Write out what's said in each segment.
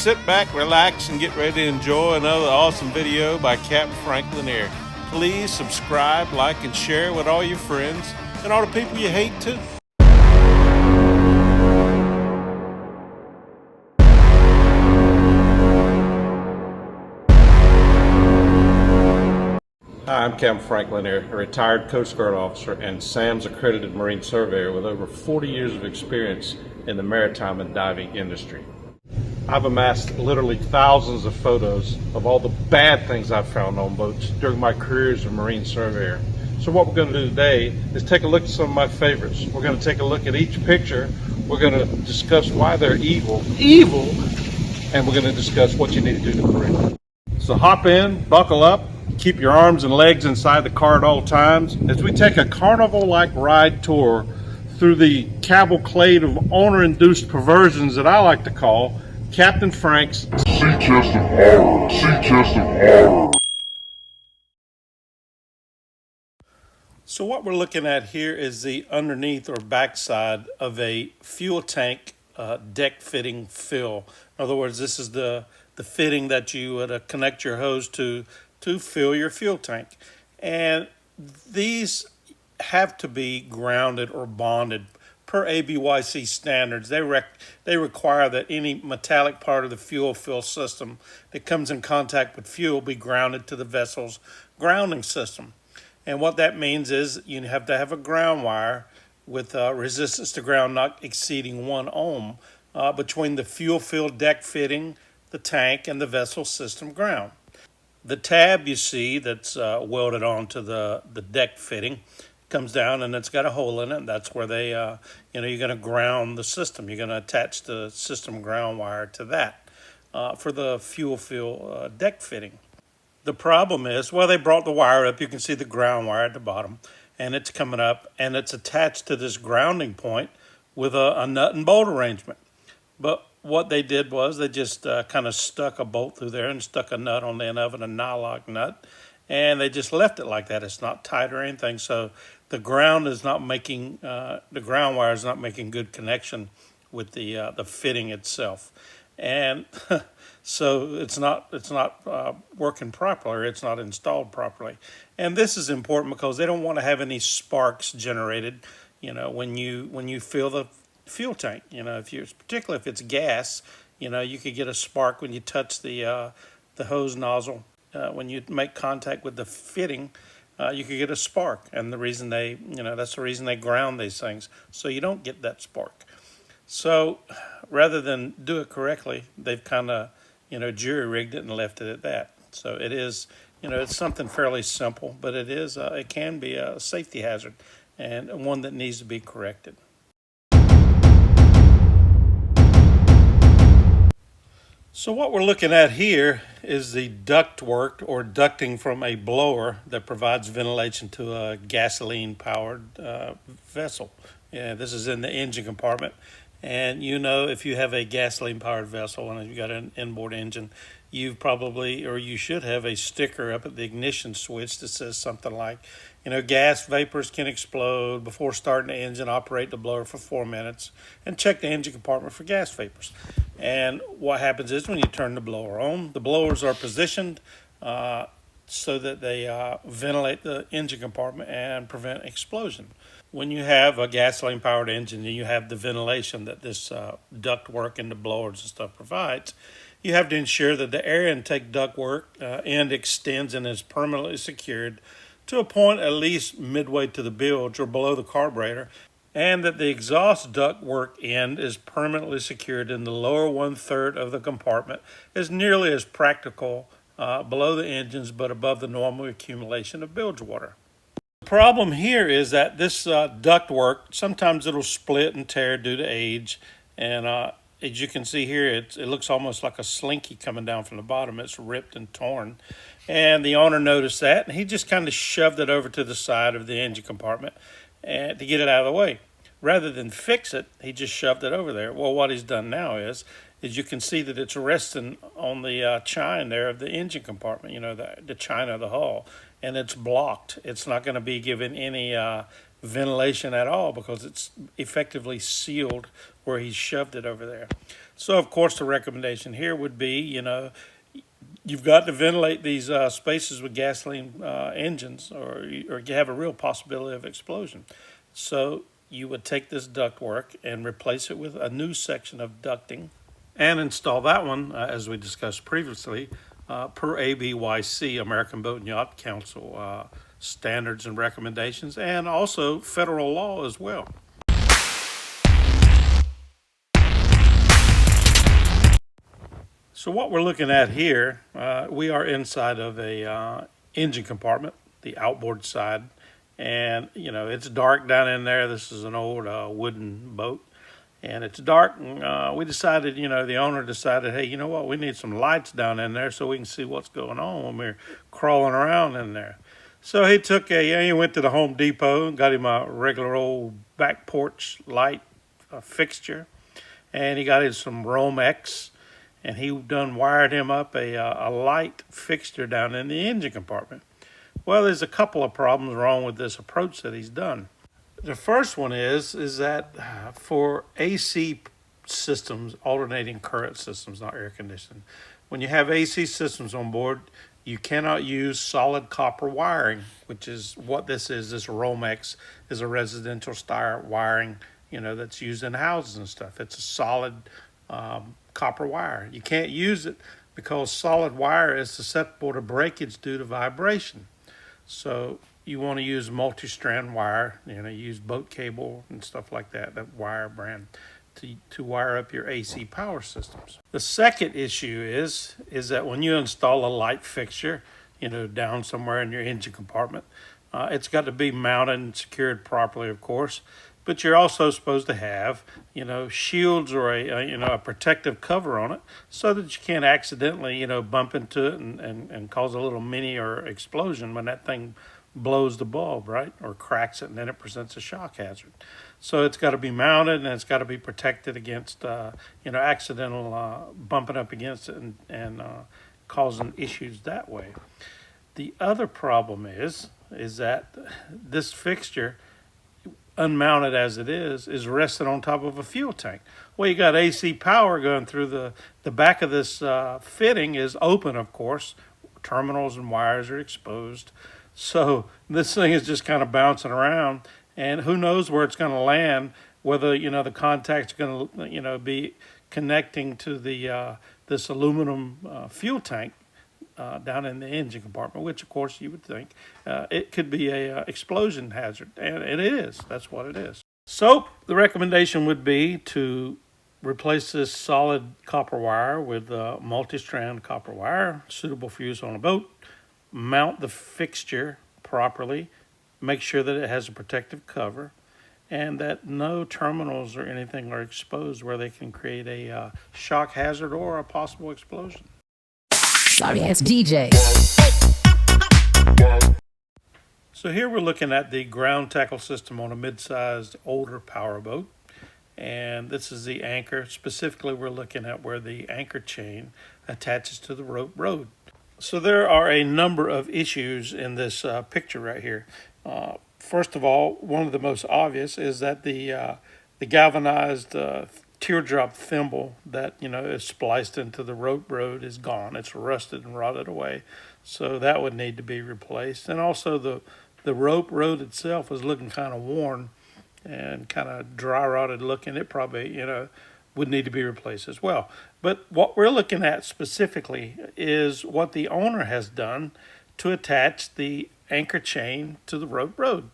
sit back, relax, and get ready to enjoy another awesome video by Capt Frank Lanier. Please subscribe, like, and share with all your friends and all the people you hate too. Hi, I'm Capt Frank Lanier, a retired Coast Guard officer and SAMS Accredited Marine Surveyor with over 40 years of experience in the maritime and diving industry. I've amassed literally thousands of photos of all the bad things I've found on boats during my career as a Marine Surveyor. So what we're going to do today is take a look at some of my favorites. We're going to take a look at each picture. We're going to discuss why they're evil, and we're going to discuss what you need to do to correct it. So hop in, buckle up, keep your arms and legs inside the car at all times as we take a carnival-like ride tour through the cavalcade of owner-induced perversions that I like to call Captain Frank's Sea Chest of Horror. Sea Chest of Horror. So what we're looking at here is the underneath or backside of a fuel tank deck fitting fill. In other words, this is the fitting that you would connect your hose to fill your fuel tank. And these have to be grounded or bonded per ABYC standards. They require that any metallic part of the fuel fill system that comes in contact with fuel be grounded to the vessel's grounding system. And what that means is you have to have a ground wire with resistance to ground not exceeding 1 ohm between the fuel filled deck fitting, the tank, and the vessel system ground. The tab you see that's welded onto the deck fitting comes down and it's got a hole in it. And that's where they, you're going to ground the system. You're going to attach the system ground wire to that for the fuel fill deck fitting. The problem is, well, they brought the wire up. You can see the ground wire at the bottom, and it's coming up, and it's attached to this grounding point with a nut and bolt arrangement. But what they did was they just kind of stuck a bolt through there and stuck a nut on the end of it, a nylock nut, and they just left it like that. It's not tight or anything, so the ground is not making the ground wire is not making good connection with the fitting itself, and so it's not working properly. It's not installed properly, and this is important because they don't want to have any sparks generated. When you fill the fuel tank, particularly if it's gas, you could get a spark when you touch the hose nozzle. When you make contact with the fitting, you could get a spark, and the reason that's the reason they ground these things, so you don't get that spark. So rather than do it correctly, they've kind of jury rigged it and left it at that. So it is, it's something fairly simple, but it can be a safety hazard and one that needs to be corrected. So what we're looking at here is the ductwork or ducting from a blower that provides ventilation to a gasoline-powered vessel. This is in the engine compartment. And if you have a gasoline-powered vessel and you've got an inboard engine, you should have a sticker up at the ignition switch that says something like, gas vapors can explode. Before starting the engine, operate the blower for 4 minutes and check the engine compartment for gas vapors. And what happens is when you turn the blower on, the blowers are positioned so that they ventilate the engine compartment and prevent explosion. When you have a gasoline-powered engine and you have the ventilation that this ductwork and the blowers and stuff provides, you have to ensure that the air intake ductwork end extends and is permanently secured to a point at least midway to the bilge or below the carburetor, and that the exhaust ductwork end is permanently secured in the lower 1/3 of the compartment as nearly as practical below the engines but above the normal accumulation of bilge water. The problem here is that this ductwork, sometimes it'll split and tear due to age, and as you can see here, it looks almost like a slinky coming down from the bottom. It's ripped and torn, and the owner noticed that, and he just kind of shoved it over to the side of the engine compartment to get it out of the way. Rather than fix it, he just shoved it over there. Well, what he's done now is you can see that it's resting on the chine there of the engine compartment, the chine of the hull, and it's blocked. It's not going to be given any ventilation at all because it's effectively sealed where he's shoved it over there. So, of course, the recommendation here would be, you've got to ventilate these spaces with gasoline engines, or you have a real possibility of explosion. So you would take this ductwork and replace it with a new section of ducting and install that one, as we discussed previously, per ABYC, American Boat and Yacht Council standards and recommendations, and also federal law as well. So what we're looking at here, we are inside of a engine compartment, the outboard side, and it's dark down in there. This is an old wooden boat, and it's dark. And we decided, the owner decided, hey, you know what? We need some lights down in there so we can see what's going on when we're crawling around in there. So he went to the Home Depot and got him a regular old back porch light fixture, and he got him some Romex. And he done wired him up a light fixture down in the engine compartment. Well, there's a couple of problems wrong with this approach that he's done. The first one is that for AC systems, alternating current systems, not air conditioning, when you have AC systems on board, you cannot use solid copper wiring, which is what this is. This Romex is a residential style wiring, that's used in houses and stuff. It's a solid copper wire. You can't use it because solid wire is susceptible to breakage due to vibration. So you want to use multi-strand wire, use boat cable and stuff like that wire brand to wire up your AC power systems. The second issue is that when you install a light fixture, down somewhere in your engine compartment, it's got to be mounted and secured properly, of course. But you're also supposed to have, shields or a protective cover on it so that you can't accidentally, bump into it and cause a little mini or explosion when that thing blows the bulb, right? Or cracks it, and then it presents a shock hazard. So it's got to be mounted and it's got to be protected against, accidental bumping up against it and causing issues that way. The other problem is that this fixture, unmounted as it is rested on top of a fuel tank. Well, you got AC power going through the back of this fitting is open, of course. Terminals and wires are exposed. So this thing is just kind of bouncing around, and who knows where it's going to land, whether, the contact's going to, be connecting to the this aluminum fuel tank down in the engine compartment, which of course you would think it could be a explosion hazard, and it is. That's what it is. So the recommendation would be to replace this solid copper wire with multi-strand copper wire suitable for use on a boat. Mount the fixture properly, make sure that it has a protective cover, and that no terminals or anything are exposed where they can create a shock hazard or a possible explosion. Sorry ass DJ. So here we're looking at the ground tackle system on a mid-sized older powerboat, and this is the anchor. Specifically, we're looking at where the anchor chain attaches to the rope rod. So there are a number of issues in this picture right here. First of all, one of the most obvious is that the galvanized teardrop thimble that is spliced into the rope rod is gone. It's rusted and rotted away, so that would need to be replaced. And also the rope rod itself is looking kind of worn and kind of dry rotted looking. It probably would need to be replaced as well. But what we're looking at specifically is what the owner has done to attach the anchor chain to the rope rod.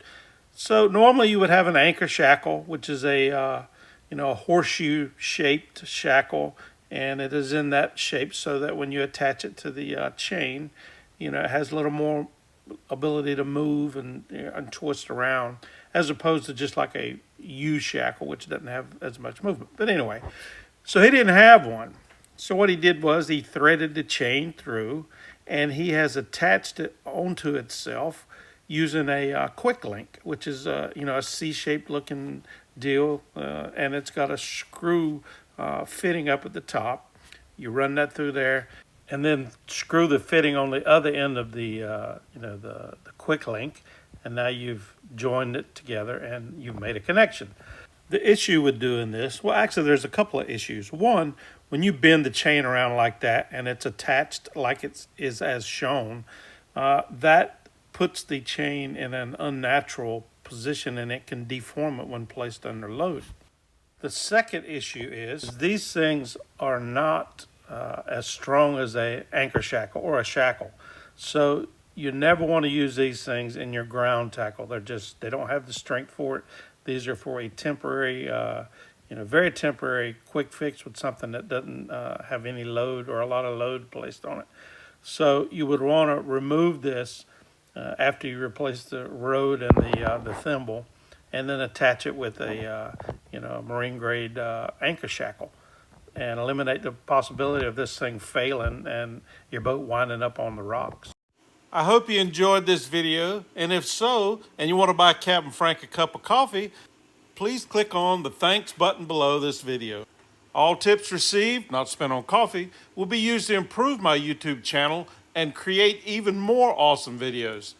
So normally you would have an anchor shackle, which is a horseshoe-shaped shackle, and it is in that shape so that when you attach it to the chain, it has a little more ability to move and twist around, as opposed to just like a U-shackle, which doesn't have as much movement. But anyway, so he didn't have one. So what he did was he threaded the chain through, and he has attached it onto itself using a quick link, which is a C-shaped looking deal, and it's got a screw fitting up at the top. You run that through there, and then screw the fitting on the other end of the the quick link, and now you've joined it together and you've made a connection. The issue with doing this, well, actually, there's a couple of issues. One, when you bend the chain around like that and it's attached like it is as shown, that puts the chain in an unnatural position and it can deform it when placed under load. The second issue is these things are not as strong as a anchor shackle or a shackle. So you never want to use these things in your ground tackle. They don't have the strength for it. These are for a temporary, very temporary quick fix with something that doesn't have any load or a lot of load placed on it. So you would want to remove this after you replace the rode and the thimble, and then attach it with a marine grade anchor shackle, and eliminate the possibility of this thing failing and your boat winding up on the rocks. I hope you enjoyed this video, and if so, and you want to buy Captain Frank a cup of coffee, please click on the thanks button below this video. All tips received, not spent on coffee, will be used to improve my YouTube channel and create even more awesome videos.